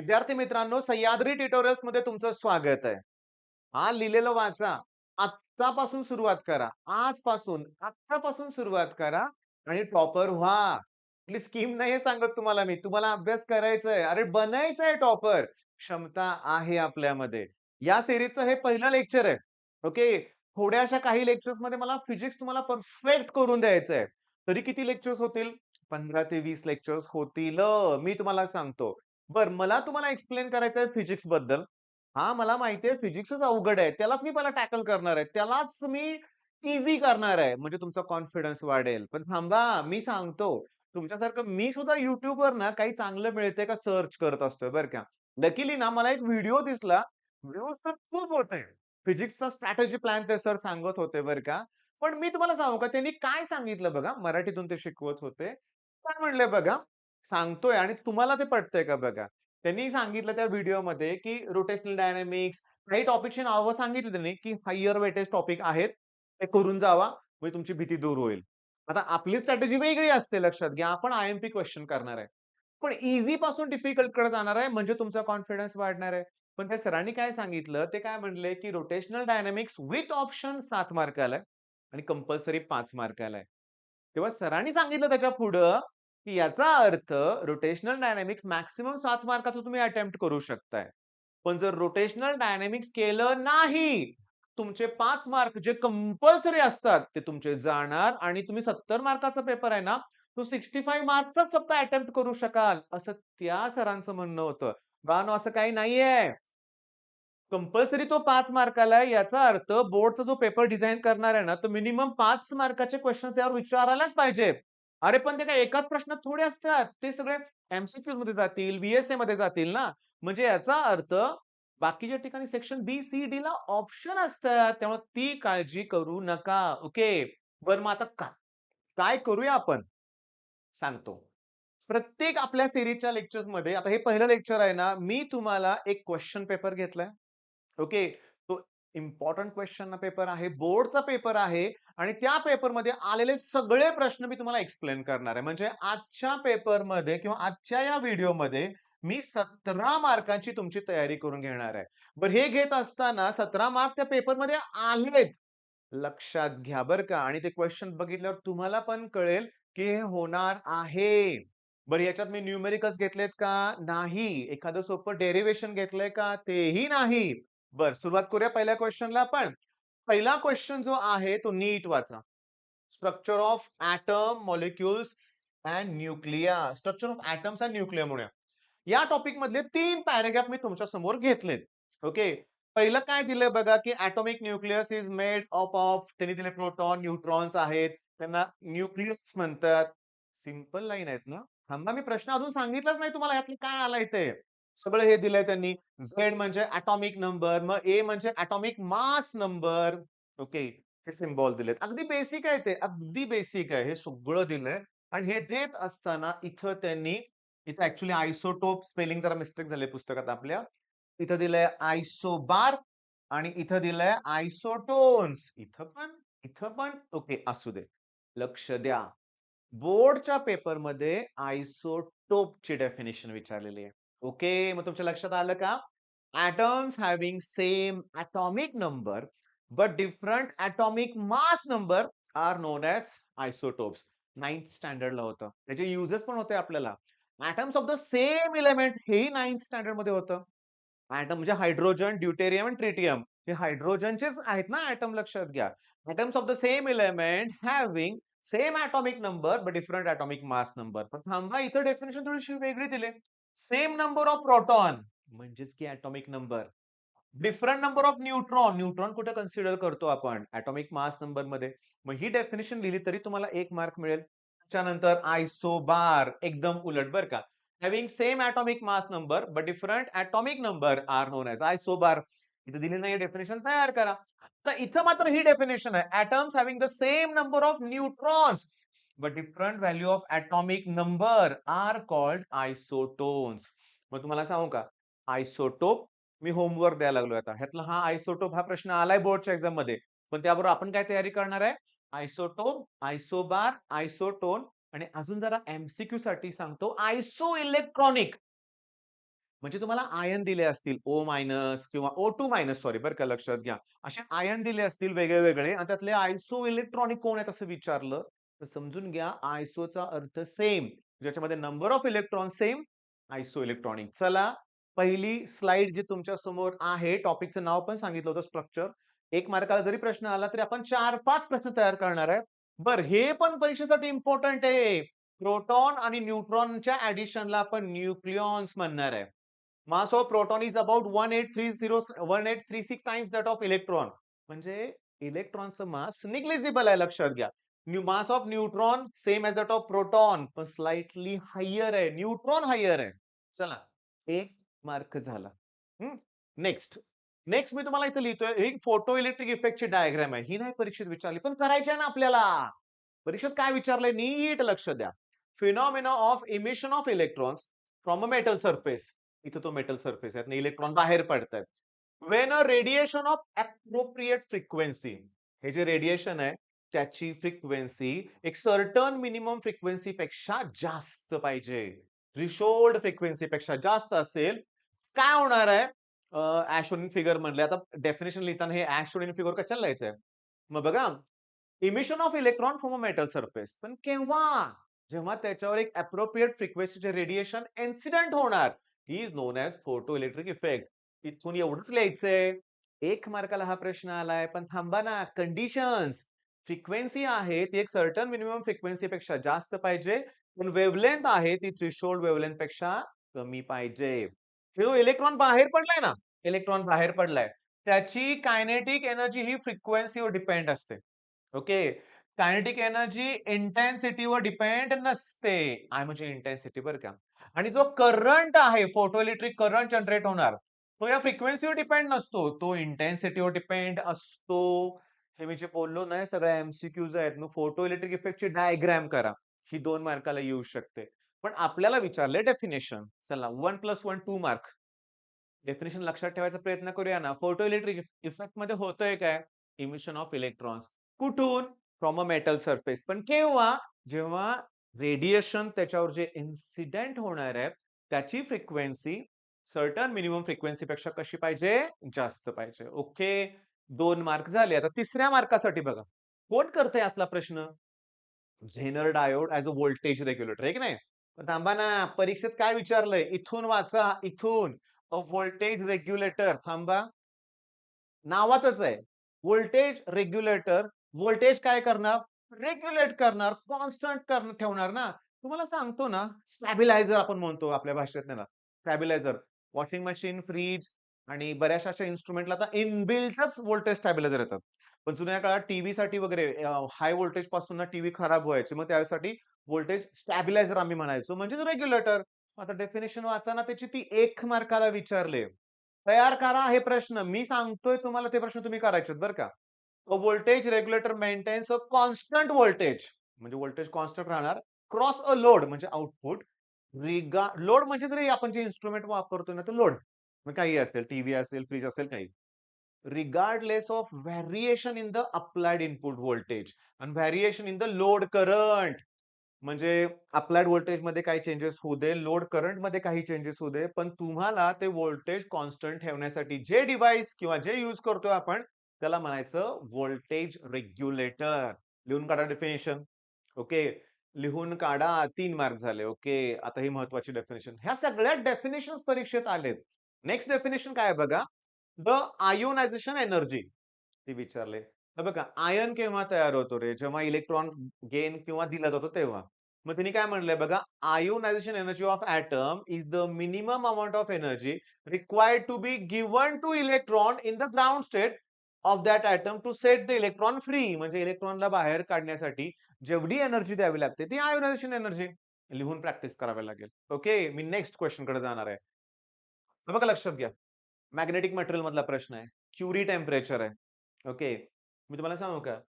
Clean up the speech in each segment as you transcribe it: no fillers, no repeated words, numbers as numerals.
विद्यार्थी मित्रांनो, सह्याद्री ट्युटोरियल्स मध्ये तुमचं स्वागत आहे. हा लिहिलेलं वाचा. आत्तापासून सुरुवात करा. आजपासून, आत्तापासून सुरुवात करा आणि टॉपर व्हा. आपली स्कीम नाही सांगत तुम्हाला मी. तुम्हाला अभ्यास करायचा आहे. अरे बनायचं आहे टॉपर. क्षमता आहे आपल्यामध्ये. या सीरीजचं हे पहिलं लेक्चर आहे. ओके. थोड्याशा काही लेक्चर्समध्ये मला फिजिक्स तुम्हाला परफेक्ट करून द्यायचं आहे. तरी किती लेक्चर्स होतील? 15 ते 20 लेक्चर्स होतील. मी तुम्हाला सांगतो. बरं, मला तुम्हाला एक्सप्लेन करायचं आहे फिजिक्स बद्दल. हां, मला माहिती आहे फिजिक्सच अवघड आहे. त्यालाच मी पहिला टॅकल करणार आहे. त्यालाच मी ईझी करणार आहे. म्हणजे तुमचा कॉन्फिडन्स वाढेल. पण थांबा, मी सांगतो. तुमच्यासारखं मी सुद्धा YouTubeवर ना काही चांगलं मिळतंय का सर्च करत असतोय बरं का. लकीली ना मला एक व्हिडिओ दिसला. व्ह्यूज तर खूप होते. फिजिक्सचा स्ट्रॅटेजी प्लॅन ते सर सांगत होते बरं का. पण मी तुम्हाला सांगू का त्यांनी काय सांगितलं बघा, मराठीतून ते शिकवत होते. काय म्हणले बघा, सांगतोय आणि तुम्हाला ते पटतंय का बघा. त्यांनी सांगितलं त्या व्हिडिओमध्ये, की रोटेशनल डायनामिक्स काही टॉपिकची नावं सांगितली त्यांनी, की हायर वेटेज टॉपिक आहेत. ते करून जावा, म्हणजे तुमची भीती दूर होईल. आता आपली स्ट्रॅटेजी वेगळी असते लक्षात घ्या. आपण आय-एम-पी क्वेश्चन करणार आहे. पण ईझी पासून डिफिकल्टकडे जाणार आहे, म्हणजे तुमचा कॉन्फिडन्स वाढणार आहे. पण त्या सरांनी काय सांगितलं, ते काय म्हणले, की रोटेशनल डायनामिक्स विथ ऑप्शन 7 मार्काला आहे आणि कंपल्सरी 5 मार्काला आहे. तेव्हा सरांनी सांगितलं त्याच्या पुढं, की याचा अर्थ रोटेशनल डायनामिक्स मॅक्सिमम 7 मार्काचं तुम्ही अटेम्प्ट करू शकताय. पण जर रोटेशनल डायनामिक्स केलं नाही, तुमचे 5 मार्क जे कंपल्सरी असतात, ते तुमचे जाणार आणि तुम्ही 70 मार्काचा पेपर आहे ना, तो 65 मार्क्सचाच फक्त अटेम्प्ट करू शकाल, असं त्या सरांचं म्हणणं होतं. बाळांनो असं काही नाहीये. कंपल्सरी तो 5 मार्काला आहे. याचा अर्थ बोर्डचा जो पेपर डिझाइन करणार आहे ना, तो मिनिमम 5 मार्काचे क्वेशन त्यावर विचारायलाच पाहिजे. अरे पण ते काय एकाच प्रश्नात थोडे असतात. ते सगळे एम-सी-क्यूज मध्ये जातील, व्ही-एस-ए मध्ये जातील ना. म्हणजे याचा अर्थ बाकीच्या ठिकाणी सेक्शन बी, सी, डी ला ऑप्शन असतात. त्यामुळे ती काळजी करू नका. ओके. बरं मग आता काय करूया आपण? सांगतो. प्रत्येक आपल्या सीरीजच्या लेक्चर्समध्ये आता हे पहिलं लेक्चर आहे ना, मी तुम्हाला एक क्वेशन पेपर घेतलाय. ओके. तो इम्पोर्टंट क्वेश्चन पेपर आहे, बोर्डचा पेपर आहे आणि त्या पेपरमध्ये आलेले सगळे प्रश्न मी तुम्हाला एक्सप्लेन करणार आहे. म्हणजे आजच्या पेपरमध्ये किंवा आजच्या या व्हिडिओमध्ये मी 17 मार्कांची तुमची तयारी करून घेणार आहे. बरं हे घेत असताना 17 मार्क त्या पेपरमध्ये आलेत. लक्षात घ्या बरं का आणि ते क्वेश्चन बघितल्यावर तुम्हाला पण कळेल, की हे होणार आहे. बरं याच्यात मी न्यूमेरिकल्स घेतलेत का? नाही. एखादं सोपं डेरिव्हेशन घेतलंय का? तेही नाही. बरं सुरुवात करूया पहिल्या क्वेश्चनला आपण. पहिला क्वेश्चन जो आहे तो नीट वाचा. Structure of atom, molecules and nuclei. Structure of atoms and nuclei म्हणूया. या टॉपिक मधले 3 पॅराग्राफ मी तुमच्या समोर घेतलेत. ओके. पहिलं काय दिलंय बघा, की atomic nucleus is made up of त्यांनी दिले प्रोटॉन, न्यूट्रॉन्स आहेत. त्यांना न्यूक्लियस म्हणतात. सिंपल लाईन आहेत ना. थांबा मी प्रश्न अजून सांगितलाच नाही तुम्हाला यातलं काय आलंय ते. सगळं हे दिलंय त्यांनी. झेड म्हणजे एटॉमिक नंबर, मग ए म्हणजे एटॉमिक मास नंबर. ओके. हे सिम्बॉल दिलेत. अगदी बेसिक आहे ते. अगदी बेसिक आहे. हे सगळं दिलंय आणि हे देत असताना इथं त्यांनी इथं ॲक्चुअली आयसोटोप स्पेलिंग जरा मिस्टेक झाली पुस्तकात आपल्या. इथं दिलंय आयसोबार आणि इथं दिलंय आयसोटोन्स. इथं पण ओके असू दे. लक्ष द्या. बोर्डच्या पेपरमध्ये आयसोटोपची डेफिनिशन विचारलेली आहे. ओके. मग तुमच्या लक्षात आलं का? atoms having same atomic number but different atomic mass number are known as isotopes. 9th स्टँडर्डला होतं. त्याचे युजेस पण होते आपल्याला. atoms of the same element हेही 9th स्टँडर्ड मध्ये होतं. एटम म्हणजे हायड्रोजन, ड्यूटेरियम आणि ट्रिटियम. हे हायड्रोजनचेच आहेत ना एटम लक्षात घ्या. atoms of the same element having same atomic number but different atomic mass number. पण थांबा इथं डेफिनेशन थोडीशी वेगळी दिली. सेम नंबर ऑफ प्रोटॉन म्हणजेच की atomic number. Different number of neutron. Neutron कुठे कन्सिडर करतो आपण? एटॉमिक मास नंबर मध्ये. मग ही डेफिनेशन लिहिली तरी तुम्हाला 1 मार्क मिळेल. त्याच्यानंतर आयसोबार एकदम उलट बरं का. Having same atomic mass number but different atomic number are known as isobar. इथे दिली नाही डेफिनेशन तयार करा. तर इथं मात्र ही डेफिनेशन आहे. Atoms having the same number of neutrons but different value of atomic number are called isotones. मग तुम्हाला सांगू का? आयसोटोप मी होमवर्क द्यायला लागलोय आता. ह्यातला हा आयसोटोप हा प्रश्न आलाय बोर्डच्या एक्झाम मध्ये. पण त्याबरोबर आपण काय तयारी करणार आहे? आयसोटोप, आयसोबार, आयसोटोन आणि अजून जरा एम साठी सांगतो आयसो इलेक्ट्रॉनिक. म्हणजे तुम्हाला आयन दिले असतील O- किंवा O2- सॉरी बरं का, लक्षात घ्या. असे आयन दिले असतील वेगळे-वेगळे आणि त्यातले आयसो इलेक्ट्रॉनिक कोण आहेत असं विचारलं, तर समजून घ्या आयसोचा अर्थ सेम. ज्याच्यामध्ये number of electron same, iso electronic. चला, पहिली स्लाइड जी तुमच्या समोर आहे, टॉपिकचं नाव पण सांगितलं होतं स्ट्रक्चर. 1 मार्काला जरी प्रश्न आला तरी आपण 4-5 प्रश्न तयार करणार आहे. बरं, हे पण परीक्षेसाठी इम्पोर्टंट आहे. प्रोटॉन आणि न्यूट्रॉनच्या ॲडिशनला आपण न्यूक्लियॉन्स म्हणणार आहे. Mass of proton is about 1836 times that of electron. म्हणजे इलेक्ट्रॉनचं मास निग्लिजिबल आहे, लक्षात घ्या. Mass of neutron same as that of proton, पण स्लाइटली हायर आहे. न्यूट्रॉन हायर आहे. चला, 1 मार्क झाला. नेक्स्ट. नेक्स्ट मी तुम्हाला इथे लिहितोय, ही फोटो इलेक्ट्रिक इफेक्टची डायग्राम आहे. ही नाही परीक्षेत विचारली, पण करायची आहे ना आपल्याला. परीक्षेत काय विचारलंय नीट लक्ष द्या. Phenomena of emission of electrons from a metal surface. इथं तो मेटल सरफेस आहे, इलेक्ट्रॉन बाहेर पडतायत. When a radiation of appropriate frequency, हे जे रेडिएशन आहे त्याची फ्रिक्वेन्सी एक सर्टन मिनिमम फ्रिक्वेन्सी पेक्षा जास्त पाहिजे. थ्रेशोल्ड फ्रिक्वेन्सी पेक्षा जास्त असेल, काय होणार आहे? ॲस्ट्रोनॉमिक फिगर म्हणले. आता डेफिनेशन लिहिताना हे ॲस्ट्रोनॉमिक फिगर कशाला लिहायचंय? मग बघा, emission of electron from a metal surface. पण केव्हा? जेव्हा त्याच्यावर एक अप्रोप्रिएट फ्रिक्वेन्सीचे रेडिएशन इन्सिडेंट होणार. He is known as photo electric effect. इथून एवढंच लिहायचंय. 1 मार्काला हा प्रश्न आलाय, पण थांबा ना, कंडिशन्स. फ्रिक्वेन्सी आहे ती एक सर्टन मिनिमम फ्रिक्वेन्सीपेक्षा जास्त पाहिजे. पण वेव्हलेंथ आहे ती थ्रेशोल्ड वेव्हलेंथ पेक्षा कमी पाहिजे. हे जो इलेक्ट्रॉन बाहेर पडलाय ना, इलेक्ट्रॉन बाहेर पडलाय, त्याची कायनेटिक एनर्जी ही फ्रिक्वेन्सीवर डिपेंड असते. ओके. कायनेटिक एनर्जी इंटेन्सिटीवर डिपेंड नसते. आय म्हणजे इंटेन्सिटी बरं का. आणि जो करंट आहे, फोटो इलेक्ट्रिक करंट जनरेट होणार, तो या फ्रिक्वेन्सीवर डिपेंड नसतो. तो इंटेन्सिटीवर डिपेंड असतो. हे मी जे बोललो ना, हे सगळ्या एम-सी-क्यूज आहेत. मग फोटो इलेक्ट्रिक इफेक्टची डायग्राम करा. ही 2 मार्काला येऊ शकते. पण आपल्याला विचारलंय डेफिनेशन. चला, 1 + 1 2 मार्क. डेफिनेशन लक्षात ठेवायचा प्रयत्न करूया ना. फोटो इलेक्ट्रिक इफेक्ट मध्ये होतंय काय? Emission of electrons. कुठून? From a metal surface. पण केव्हा? जेव्हा रेडिएशन त्याच्यावर जे इन्सिडेंट होणार आहे, त्याची फ्रिक्वेन्सी सर्टन मिनिमम फ्रिक्वेन्सी पेक्षा कशी पाहिजे? जास्त पाहिजे. ओके. 2 मार्क झाले. आता तिसऱ्या मार्कासाठी बघा. कोण करतंय असला प्रश्न? Zener diode as a voltage regulator, आहे की नाही? पण थांबा ना, परीक्षेत काय विचारलंय? इथून वाचा, इथून. अ व्होल्टेज रेग्युलेटर. थांबा. नावातच आहे. Voltage regulator. व्होल्टेज काय करणार? रेग्युलेट करणार, कॉन्स्टंट ठेवणार ना. तुम्हाला सांगतो ना, स्टॅबिलायझर आपण म्हणतो आपल्या भाषेत त्याला. स्टॅबिलायझर. वॉशिंग मशीन, फ्रिज आणि बऱ्याचशा अशा इन्स्ट्रुमेंटला आता इनबिल्टच व्होल्टेज स्टॅबिलायझर येतात. पण जुन्या काळात टीव्हीसाठी वगैरे हाय व्होल्टेज पासून ना टीव्ही खराब व्हायचे. मग त्यासाठी व्होल्टेज स्टॅबिलायझर आम्ही म्हणायचो, म्हणजेच रेग्युलेटर. आता डेफिनिशन वाचा ना त्याची, ती 1 मार्काला विचारले. तयार करा हे प्रश्न. मी सांगतोय तुम्हाला ते प्रश्न तुम्ही करायचेत बरं का. A voltage regulator maintains a constant voltage, म्हणजे व्होल्टेज कॉन्स्टंट राहणार. क्रॉस अ लोड म्हणजे आउटपुट. लोड म्हणजे जरी आपण जे इन्स्ट्रुमेंट वापरतो ना, तो लोड. मग काही असेल, टीव्ही असेल, फ्रिज असेल, काही. Regardless of variation in the applied input voltage आणि variation in the load current. म्हणजे अप्लाइड व्होल्टेजमध्ये काही चेंजेस होऊ दे, लोड करंटमध्ये काही चेंजेस होऊ दे, पण तुम्हाला ते व्होल्टेज कॉन्स्टंट ठेवण्यासाठी जे डिव्हाइस किंवा जे यूज करतोय आपण, त्याला म्हणायचं व्होल्टेज रेग्युलेटर. लिहून काढा डेफिनेशन. ओके. लिहून काढा. 3 मार्क झाले. ओके. आता ही महत्वाची डेफिनेशन. ह्या सगळ्या डेफिनेशन्स परीक्षेत आलेत. नेक्स्ट डेफिनेशन काय आहे बघा. The ionization energy. ते विचारले. हे बघा, आयन केव्हा तयार होतो रे? जेव्हा इलेक्ट्रॉन गेन किंवा दिला जातो तेव्हा. मग त्यांनी काय म्हटलंय बघा, ionization energy of atom is the minimum amount of energy required to be given to electron in the ground state of that atom to set the electron free. म्हणजे इलेक्ट्रॉनला बाहेर काढण्यासाठी जेवढी एनर्जी द्यावी लागते ती आयोनायझेशन एनर्जी. लिहून practice करावी लागेल. ओके. मी नेक्स्ट क्वेश्चन कडे जाणार आहे. हे बघा, लक्षात घ्या. मॅग्नेटिक मटेरियल मधला प्रश्न आहे. क्युरी टेम्परेचर आहे. ओके. मी तुम्हाला सांगू का?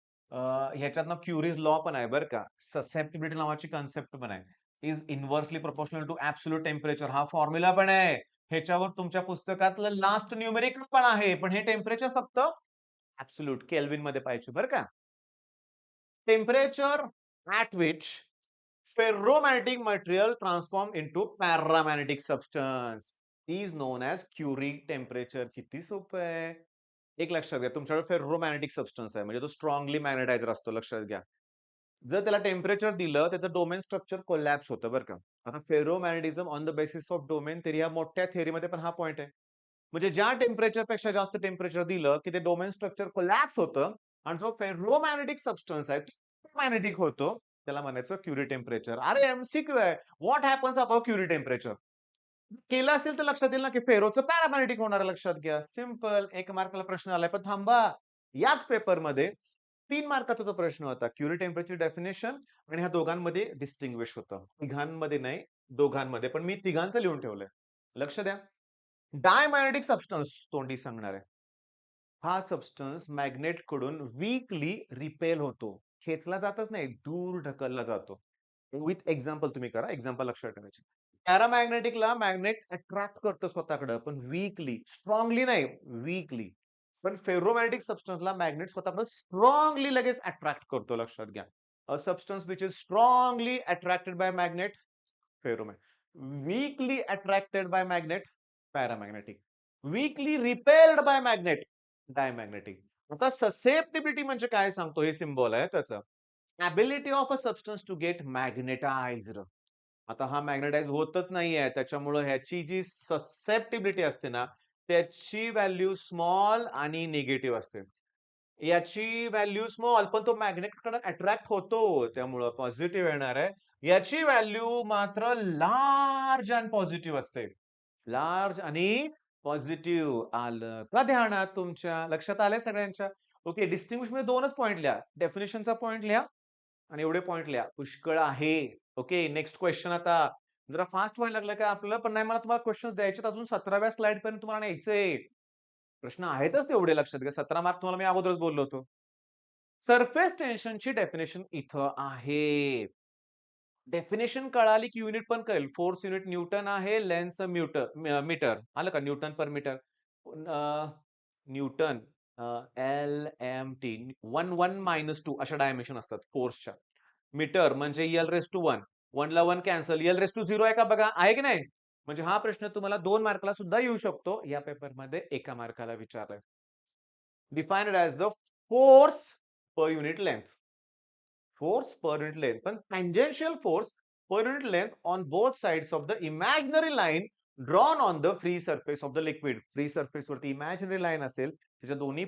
ह्याच्यातनं क्युरीज लॉ पण आहे बरं का. ससेप्टिबिलिटी नावाची कन्सेप्ट पण आहे. Is inversely proportional to absolute temperature, हा फॉर्म्युला पण आहे. ह्याच्यावर तुमच्या पुस्तकातलं लास्ट न्यूमेरिकल पण आहे. पण हे टेम्परेचर फक्त ॲब्सोल्यूट केल्विनमध्ये पाहिजे बरं का. Temperature at which ferromagnetic material transform into paramagnetic substance. Is known as Curie temperature. किती सोपं आहे. एक लक्षात घ्या, तुमच्याकडे फेर्रोमॅग्नेटिक सबस्टन्स आहे, म्हणजे तो स्ट्रॉंगली मॅग्नेटायझर असतो, लक्षात घ्या. जर त्याला टेम्परेचर दिलं, त्याचं डोमेन स्ट्रक्चर कोलॅप्स होतं बरं का. आता ferromagnetism on the basis of domain theory या मोठ्या थिअरीमध्ये पण हा पॉइंट आहे. म्हणजे ज्या टेम्परेचरपेक्षा जास्त टेम्परेचर दिलं, की ते डोमेन स्ट्रक्चर कोलॅप्स होतं आणि जो फेर्रोमॅग्नेटिक सबस्टन्स आहे, तो मॅग्नेटिक होतो. त्याला म्हणायचं क्युरी टेम्परेचर. अरे एमसीक्यू आहे. What happens above Curie temperature? केलं असेल तर लक्षात येईल ना, की फेरोचं पॅरामॅग्नेटिक होणार आहे, लक्षात घ्या. सिंपल 1 मार्काला प्रश्न आलाय. पण थांबा, याच पेपरमध्ये 3 मार्काचा तो प्रश्न होता. क्युरी टेम्परेचर डेफिनेशन आणि ह्या दोघांमध्ये डिस्टिंग्विश होतं. तिघांमध्ये नाही, दोघांमध्ये. पण मी तिघांचं लिहून ठेवलंय. लक्ष द्या. डायमॅग्नेटिक सबस्टन्स तोंडी सांगणार आहे. हा सबस्टन्स मॅग्नेटकडून वीकली रिपेल होतो. खेचला जातच नाही, दूर ढकलला जातो. विथ एक्झाम्पल तुम्ही करा. एक्झाम्पल लक्षात ठेवायचे. पॅरामॅग्नेटिकला मॅग्नेट अट्रॅक्ट करतं स्वतःकडे, पण वीकली, स्ट्रॉंगली नाही, वीकली. पण फेर्रोमॅग्नेटिक सबस्टन्सला मॅग्नेट स्वतःकडे स्ट्रॉंगली लगेच अट्रॅक्ट करतो, लक्षात घ्या. A substance which is strongly attracted by magnet, ferromagnet. Weakly attracted by magnet, paramagnetic. Weakly repelled by magnet, diamagnetic. आता ससेप्टिबिलिटी म्हणजे काय सांगतो, हे सिम्बॉल आहे त्याचं. Ability of a substance to get magnetised. आता हा मॅग्नेटाइज होतच नाहीये. त्याच्यामुळं ह्याची जी ससेप्टिबिलिटी असते ना, त्याची व्हॅल्यू स्मॉल आणि निगेटिव्ह असते. याची व्हॅल्यू स्मॉल, पण तो मॅग्नेटकडे अट्रॅक्ट होतो. त्यामुळं पॉझिटिव्ह येणार आहे. याची व्हॅल्यू मात्र लार्ज आणि पॉझिटिव्ह असते. लार्ज आणि पॉझिटिव्ह. आलं का ध्यानात तुमच्या? लक्षात आलंय सगळ्यांच्या? ओके, डिस्टिंग्विश मध्ये 2च पॉइंट लिहा. डेफिनिशनचा पॉइंट लिहा आणि एवढे पॉइंट लिहा. पुष्कळ आहे. ओके, नेक्स्ट क्वेश्चन आता. जरा फास्ट व्हायला लागलं का आपलं? पण नाही, मला तुम्हाला क्वेश्चन्स द्यायचे अजून 17व्या स्लाइड पर्यंत तुम्हाला न्यायचंय. प्रश्न आहेतच तेवढे, लक्षात घ्या. 17 मार्क तुम्हाला मी अगोदरच बोललो होतो. सरफेस टेन्शनची डेफिनेशन इथं आहे. डेफिनेशन कळाली की युनिट पण कळेल. फोर्स युनिट न्यूटन आहे, लेन्थचं मीटर. आलं का? न्यूटन पर मीटर. न्यूटन, LMT 1 अशा डायमेन्शन असतात फोर्सच्या. मीटर म्हणजे एल रेस टू 1. 1 ला 1 कॅन्सल. एल रेस टू 0 आहे का बघा? आहे की नाही? म्हणजे हा प्रश्न तुम्हाला 2 मार्कला सुद्धा येऊ शकतो. या पेपरमध्ये 1 मार्काला विचारलाय. Defined as the force per unit length. Force per unit length. पण tangential force per unit length on both sides of the imaginary line drawn on the free surface of the liquid. Free surface वरती imaginary line असेल, त्याच्या दोन्ही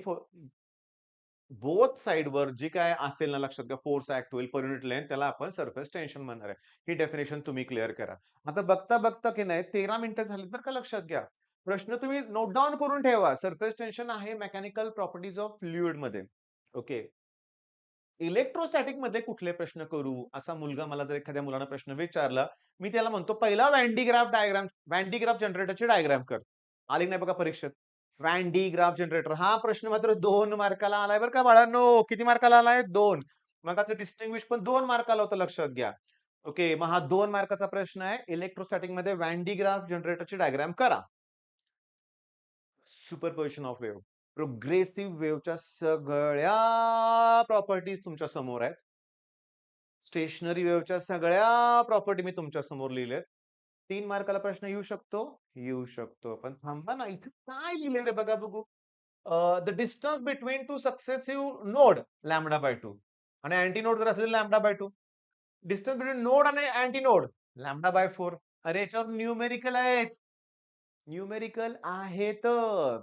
both side वर जी काय असेल ना, लक्षात घ्या, फोर्स ऍक्ट होईल पर युनिट लेंथ, त्याला आपण सरफेस टेन्शन म्हणणार आहे. ही डेफिनेशन तुम्ही क्लिअर करा. आता बघता बघता की नाही 13 मिनिटं झालीत बरं का, लक्षात घ्या. प्रश्न तुम्ही नोट डाऊन करून ठेवा. सरफेस टेन्शन आहे मेकॅनिकल प्रॉपर्टीज ऑफ फ्लुइड मध्ये. ओके. इलेक्ट्रोस्टॅटिक मध्ये कुठले प्रश्न करू? असा मुलगा, मला जर एखाद्या मुलानं प्रश्न विचारला, मी त्याला म्हणतो पहिला वॅन डी ग्राफ जनरेटरची डायग्राम कर. आली नाही बघा परीक्षेत. वॅन डी ग्राफ जनरेटर हा प्रश्न मात्र 2 मार्काला आलाय बरं का बाळांनो. किती मार्काला आलाय? 2. मगाचं डिस्टिंग्विश पण 2 मार्काला होतं, लक्षात घ्या. ओके, मग हा 2 मार्काचा प्रश्न आहे. इलेक्ट्रोस्टॅटिक मध्ये वॅन डी ग्राफ जनरेटरची डायग्राम करा. Superposition of wave. प्रोग्रेसिव्ह वेव्हच्या सगळ्या प्रॉपर्टीज तुमच्या समोर आहेत. स्टेशनरी वेव्हच्या सगळ्या प्रॉपर्टी मी तुमच्या समोर लिहिलेत. 3 मार्काला प्रश्न येऊ शकतो? येऊ शकतो. पण थांबा ना, इथे काय लिहिलंय रे बघा बघू. The distance between two successive node lambda by 2 आणि अँटी नोड जर असेल lambda by 2. Distance between node आणि अँटी नोड लॅम्बडा बाय 4. अरे याच्यावर न्यूमेरिकल आहेत. न्यूमेरिकल आहेत.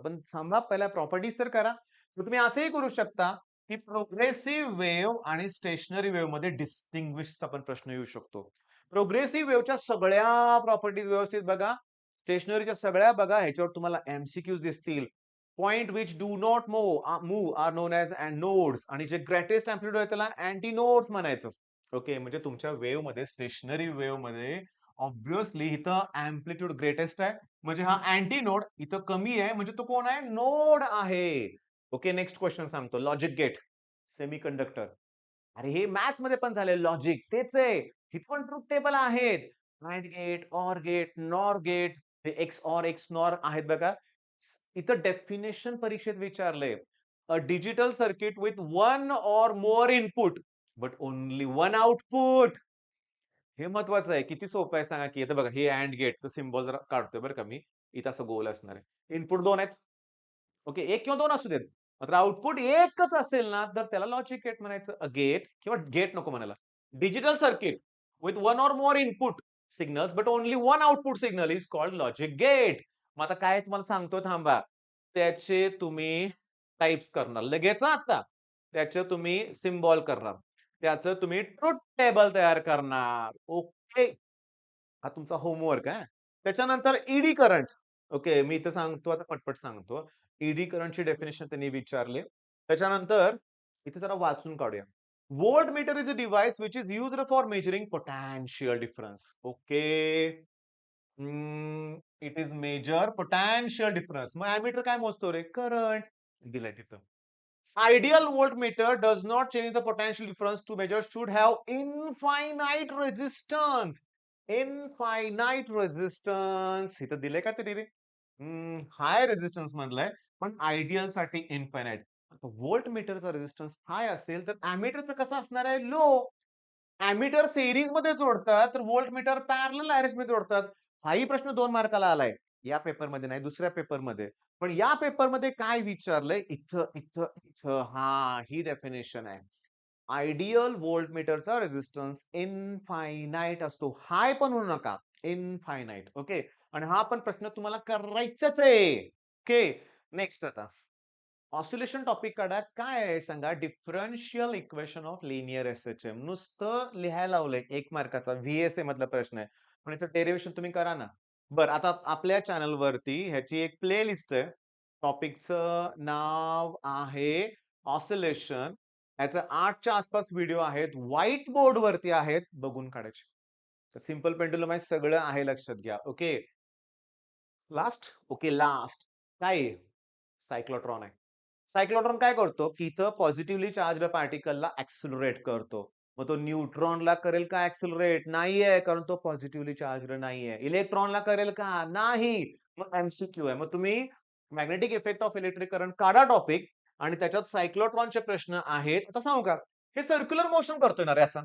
पण थांबा, पहिल्या प्रॉपर्टीज तर करा. तर तुम्ही असंही करू शकता, की प्रोग्रेसिव्ह वेव्ह आणि स्टेशनरी वेव्ह मध्ये डिस्टिंग्विशचा पण प्रश्न येऊ शकतो. प्रोग्रेसिव्ह वेव्हच्या सगळ्या प्रॉपर्टीज व्यवस्थित बघा. स्टेशनरीच्या सगळ्या बघा. ह्याच्यावर तुम्हाला एमसीक्यूज दिसतील. Point which do not move are known as nodes आणि जे ग्रेटेस्ट अँप्लिट्यूड आहे त्याला अँटी नोड्स म्हणायचं. ओके, म्हणजे तुमच्या वेव्ह मध्ये, स्टेशनरी वेव्ह मध्ये ऑब्व्हियसली इथं अँप्लिट्यूड ग्रेटेस्ट आहे. म्हणजे हा अँटी नोड इथं कमी आहे, म्हणजे तो कोण आहे? नोड आहे. ओके, नेक्स्ट क्वेश्चन सांगतो. Logic gate, semiconductor. अरे हे मॅथ्स मध्ये पण झाले. लॉजिक तेच आहे. इथं पण ट्रुथ टेबल आहेत. And gate, or gate, nor gate, हे एक्स ऑर एक्स नॉर आहेत बघा. इथं डेफिनेशन परीक्षेत विचारलंय. A digital circuit with 1 or more input but only 1 output. हे महत्वाचं आहे. किती सोपं आहे सांगा की. आता बघा, हे अँड गेटचं सिम्बॉल जरा काढतोय बरं का मी. इथं असं गोल असणार आहे. इनपुट 2 आहेत. ओके. 1 किंवा 2 असू देत. मात्र आउटपुट एकच असेल ना, तर त्याला लॉजिक गेट म्हणायचं. गेट किंवा गेट नको म्हणायला. Digital circuit with one or more input signals, but only one output signal is called logic gate. मग आता काय तुम्हाला सांगतो थांबा. त्याचे तुम्ही टाइप्स करणार. लगेच हां आता. त्याचे तुम्ही सिम्बॉल करणार. त्याचं तुम्ही ट्रुथ टेबल तयार करणार. ओके. हा तुमचा होमवर्क आहे. त्याच्यानंतर ईडी करंट. ओके, मी इथं सांगतो आता पटपट सांगतो. ईडी करंटची डेफिनिशन त्यांनी विचारली. त्याच्यानंतर इथे जरा वाचून काढूया. Voltmeter is a device which is used for measuring potential difference. Okay. It is measure potential difference. मग एमीटर काय मोजतो रे? करंट दिलाय तिथं. Ideal voltmeter does not change the potential difference to measure should have infinite resistance. Infinite resistance. इथं दिलंय का तरी रे? High resistance म्हणलंय, पण आयडियल साठी इन्फायनाइट. आता व्होल्टमीटरचा रेझिस्टन्स हाय असेल, तर अॅमीटरचं कसं असणार आहे? लो. अॅमीटर सीरीज मध्ये जोडतात, तर व्होल्टमीटर पॅरलल मध्ये जोडतात. हाही प्रश्न 2 मार्काला आलाय. या पेपरमध्ये नाही, दुसऱ्या पेपरमध्ये. पण या पेपरमध्ये काय विचारलंय? इथं, इथं, इथं. हां, ही डेफिनेशन आहे. आयडियल व्होल्टमीटरचा रेझिस्टन्स इनफायनाइट असतो. हाय पण म्हणू नका. इनफायनाइट. ओके. आणि हा पण प्रश्न तुम्हाला करायचाच आहे. ओके. नेक्स्ट आता. ऑसिलेशन टॉपिक काढा. काय आहे सांगा? Differential equation of linear SHM. नुसतं लिहायला लावलंय 1 मार्काचा व्हीएसए मधला प्रश्न आहे. पण याचं डेरिव्हेशन तुम्ही करा ना. बरं, आता आपल्या चॅनलवरती ह्याची एक प्लेलिस्ट आहे. टॉपिकचं नाव आहे ऑसिलेशन. याचं 8च्या आसपास व्हिडिओ आहेत. व्हाईट बोर्डवरती आहेत. बघून काढायचे. सिंपल पेंडुलम आहे. सगळं आहे लक्षात घ्या. ओके. लास्ट? Okay, last. काय आहे? सायक्लोट्रॉन आहे. सायक्लोट्रॉन काय करतो, की इथं पॉझिटिव्हली चार्ज्ड पार्टिकलला ॲक्सेलरेट करतो. मग तो न्यूट्रॉनला करेल का ॲक्सेलरेट? नाहीये, कारण तो पॉझिटिव्हली चार्ज्ड नाहीये. इलेक्ट्रॉनला करेल का? नाही. मग एमसीक्यू आहे. मग तुम्ही magnetic effect of electric current काढा टॉपिक आणि त्याच्यात सायक्लोट्रॉनचे प्रश्न आहेत. आता सांगू का? हे सर्क्युलर मोशन करतोय ना रे असा.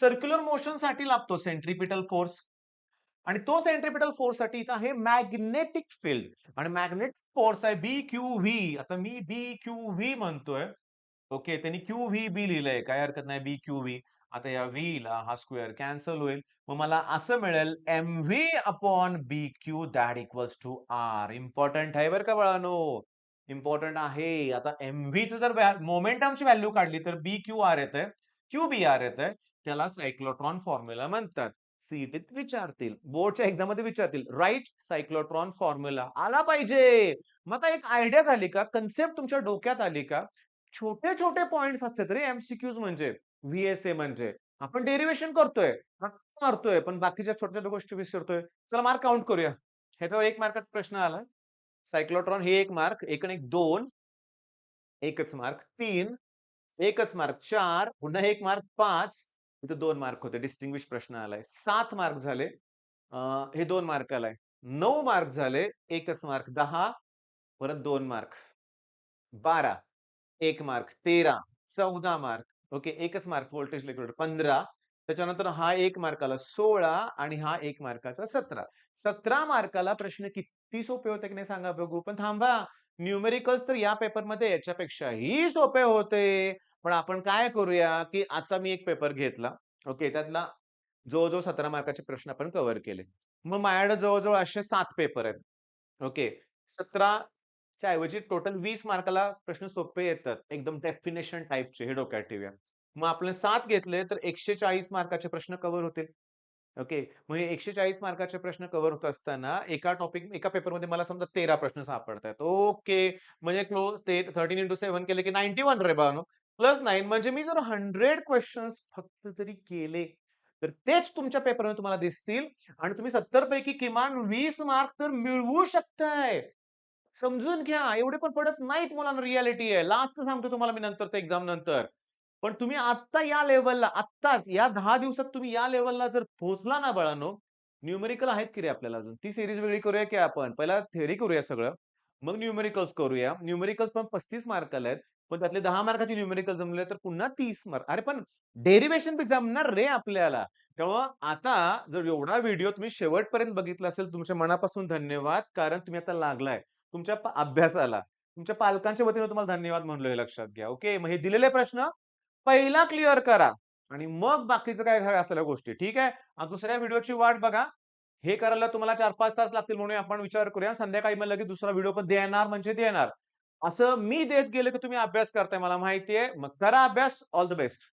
सर्क्युलर मोशनसाठी लागतो सेंट्रिपिटल फोर्स. आणि तो सेंट्रिपिटल फोर्स साठी इथं आहे मॅग्नेटिक फील्ड आणि मॅग्नेटिक फोर्स आहे BQV. आता मी BQV म्हणतोय. ओके, त्यांनी QVB लिहिलंय. काही हरकत नाही. BQV. आता या V ला हा स्क्वेअर कॅन्सल होईल. मग मला असं मिळेल MV upon BQ that equals to R. Important आहे बरं का बाळांनो. इम्पॉर्टंट आहे. आता MV चं जर मोमेंटमची व्हॅल्यू काढली तर BQR येतंय. QBR येतंय. त्याला सायक्लोट्रॉन फॉर्म्युला म्हणतात. सीईटीत विचारतील. बोर्डच्या एक्झाम मध्ये विचारतील. राइट सायक्लोट्रॉन फॉर्म्युला आला पाहिजे. मग आता एक आयडिया झाली का? कन्सेप्ट तुमच्या डोक्यात आली का? छोटे-छोटे पॉइंट्स असतात रे एमसीक्यूज म्हणजे, व्हीएसए म्हणजे. आपण डेरिव्हेशन करतोय, रट्टा मारतोय, पण बाकीच्या छोट्या-छोट्या गोष्टी विसरतोय. चला मार्क काउंट करूया. ह्याच्यावर 1 मार्काचा प्रश्न आला. सायक्लोट्रॉन हे 1 मार्क, 1 आणि 1 2, एकच मार्क 3, एकच मार्क 4, पुन्हा 1 मार्क 5, इथे 2 मार्क होते. डिस्टिंग्विश प्रश्न आलाय. 7 मार्क झाले. हे 2 मार्काला आहे. 9 मार्क झाले. एकच मार्क 10, परत 2 मार्क 12, 1 मार्क 13, 14 मार्क. ओके, एकच मार्क व्होल्टेज रेग्युलेटर 15. त्याच्यानंतर हा 1 मार्काला 16 आणि हा 1 मार्काचा 17. 17 मार्काला प्रश्न किती सोपे होते की नाही सांगा बघू. पण थांबा, न्यूमेरिकल्स तर या पेपरमध्ये याच्यापेक्षाही सोपे होते. पण आपण काय करूया, की आता मी एक पेपर घेतला. ओके, त्यातला जवळ-जवळ 17 मार्काचे प्रश्न आपण कव्हर केले. मग माझ्याकडे जवळ-जवळ असे 7 पेपर आहेत. ओके. 17 च्या ऐवजी टोटल 20 मार्काला प्रश्न सोपे येतात. एकदम डेफिनेशन टाइपचे हे डोक्यात ठेवूया. मग आपण 7 घेतले तर 140 मार्काचे प्रश्न कव्हर होतील. ओके. मग हे 140 मार्काचे प्रश्न कव्हर होत असताना एका पेपरमध्ये मला समजा 13 प्रश्न सापडतायत. ओके. म्हणजे क्लोज ते 13 इंटू 7 केले की 91 रे बाळांनो. प्लस 9 म्हणजे मी जर 100 क्वेशन्स फक्त जरी केले, तर तेच तुमच्या पेपरमध्ये तुम्हाला दिसतील आणि तुम्ही 70 पैकी किमान 20 मार्क तर मिळवू शकताय. समजून घ्या. एवढे पण पडत नाहीत मुलांना रिअॅलिटी आहे. लास्ट सांगतो तुम्हाला मी नंतरच्या एक्झाम नंतर. पण तुम्ही आत्ता या लेव्हलला आत्ताच या 10 दिवसात तुम्ही या लेव्हलला जर पोहोचला ना बाळांनो, न्यूमेरिकल आहेत की रे आपल्याला अजून. ती सीरीज वेगळी करूया की आपण. पहिला थेअरी करूया सगळं. मग न्यूमेरिकल्स करूया. न्यूमेरिकल्स पण 35 मार्काला आहेत. पण त्यातले 10 मार्काचे न्यूमेरिकल जमले तर पुन्हा 30 मार्क. अरे पण डेरिव्हेशन बी जमणार रे आपल्याला. तेव्हा आता जर एवढा व्हिडिओ तुम्ही शेवटपर्यंत बघितला असेल, तुमच्या मनापासून धन्यवाद. कारण तुम्ही आता लागलाय तुमच्या अभ्यासाला. तुमच्या पालकांच्या वतीने तुम्हाला धन्यवाद म्हणलोय हे लक्षात घ्या. ओके. मग हे दिलेले प्रश्न पहिला क्लिअर करा आणि मग बाकीचं काय असलेल्या गोष्टी. ठीक आहे. दुसऱ्या व्हिडिओची वाट बघा. हे करायला तुम्हाला 4-5 तास लागतील म्हणून आपण विचार करूया. संध्याकाळी मग लगेच दुसरा व्हिडिओ पण देणार म्हणजे देणार. असं मी देत गेलो, की तुम्ही अभ्यास करताय मला माहिती आहे. मग करा अभ्यास. All the best.